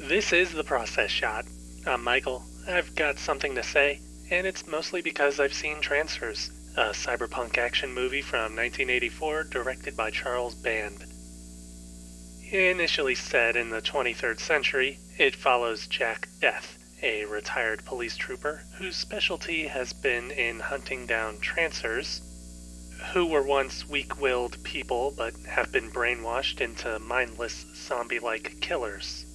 This is The Process Shot. I'm Michael. I've got something to say, and it's mostly because I've seen Trancers, a cyberpunk action movie from 1984 directed by Charles Band. Initially set in the 23rd century, it follows Jack Death, a retired police trooper whose specialty has been in hunting down Trancers, who were once weak-willed people but have been brainwashed into mindless zombie-like killers.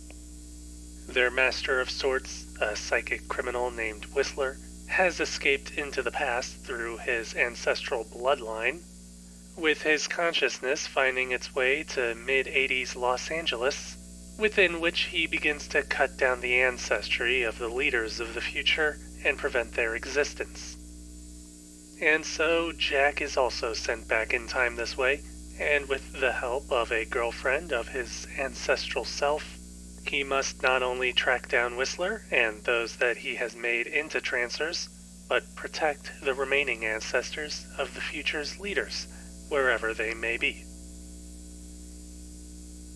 Their master of sorts, a psychic criminal named Whistler, has escaped into the past through his ancestral bloodline, with his consciousness finding its way to mid-80s Los Angeles, within which he begins to cut down the ancestry of the leaders of the future and prevent their existence. And so Jack is also sent back in time this way, and with the help of a girlfriend of his ancestral self, he must not only track down Whistler and those that he has made into Trancers, but protect the remaining ancestors of the future's leaders, wherever they may be.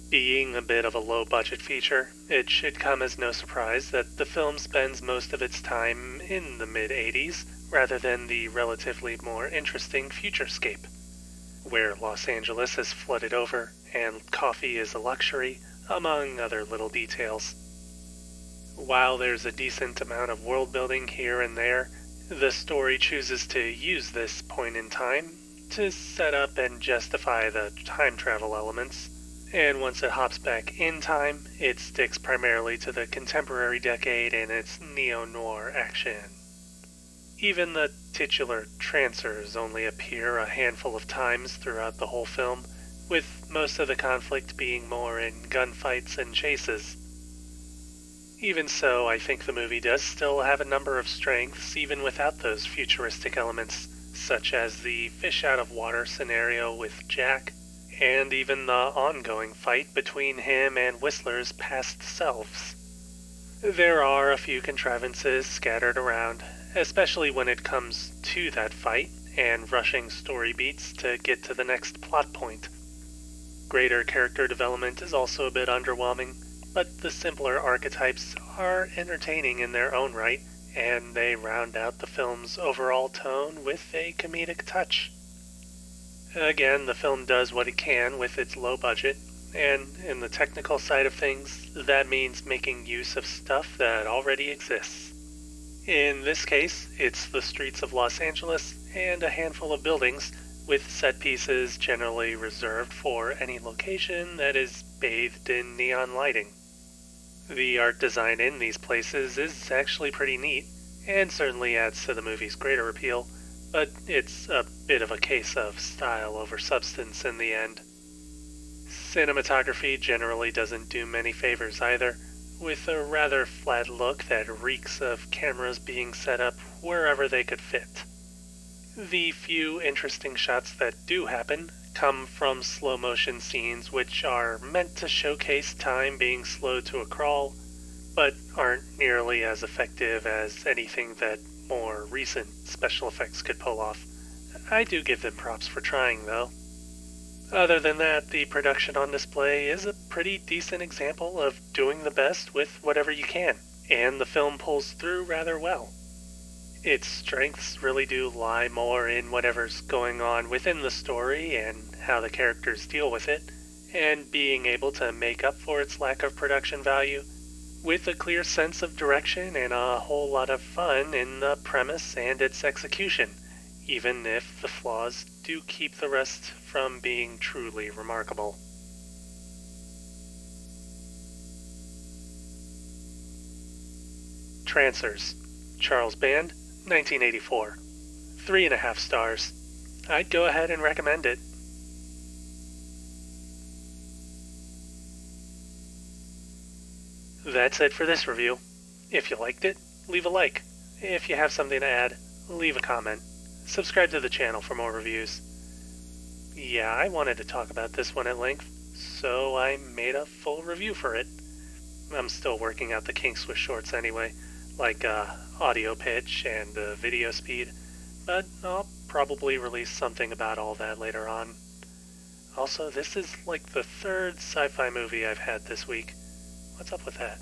Being a bit of a low-budget feature, it should come as no surprise that the film spends most of its time in the mid-80s, rather than the relatively more interesting futurescape, where Los Angeles is flooded over and coffee is a luxury, among other little details. While there's a decent amount of world building here and there, the story chooses to use this point in time to set up and justify the time travel elements, and once it hops back in time, it sticks primarily to the contemporary decade and its neo-noir action. Even the titular Trancers only appear a handful of times throughout the whole film, with most of the conflict being more in gunfights and chases. Even so, I think the movie does still have a number of strengths even without those futuristic elements, such as the fish-out-of-water scenario with Jack, and even the ongoing fight between him and Whistler's past selves. There are a few contrivances scattered around, especially when it comes to that fight, and rushing story beats to get to the next plot point. Greater character development is also a bit underwhelming, but the simpler archetypes are entertaining in their own right, and they round out the film's overall tone with a comedic touch. Again, the film does what it can with its low budget, and in the technical side of things, that means making use of stuff that already exists. In this case, it's the streets of Los Angeles and a handful of buildings, with set pieces generally reserved for any location that is bathed in neon lighting. The art design in these places is actually pretty neat, and certainly adds to the movie's greater appeal, but it's a bit of a case of style over substance in the end. Cinematography generally doesn't do many favors either, with a rather flat look that reeks of cameras being set up wherever they could fit. The few interesting shots that do happen come from slow-motion scenes which are meant to showcase time being slowed to a crawl, but aren't nearly as effective as anything that more recent special effects could pull off. I do give them props for trying, though. Other than that, the production on display is a pretty decent example of doing the best with whatever you can, and the film pulls through rather well. Its strengths really do lie more in whatever's going on within the story and how the characters deal with it, and being able to make up for its lack of production value with a clear sense of direction and a whole lot of fun in the premise and its execution, even if the flaws do keep the rest from being truly remarkable. Trancers, Charles Band, 1984. 3.5 stars. I'd go ahead and recommend it. That's it for this review. If you liked it, leave a like. If you have something to add, leave a comment. Subscribe to the channel for more reviews. Yeah, I wanted to talk about this one at length, so I made a full review for it. I'm still working out the kinks with shorts anyway, like audio pitch and video speed, but I'll probably release something about all that later on. Also, this is like the third sci-fi movie I've had this week. What's up with that?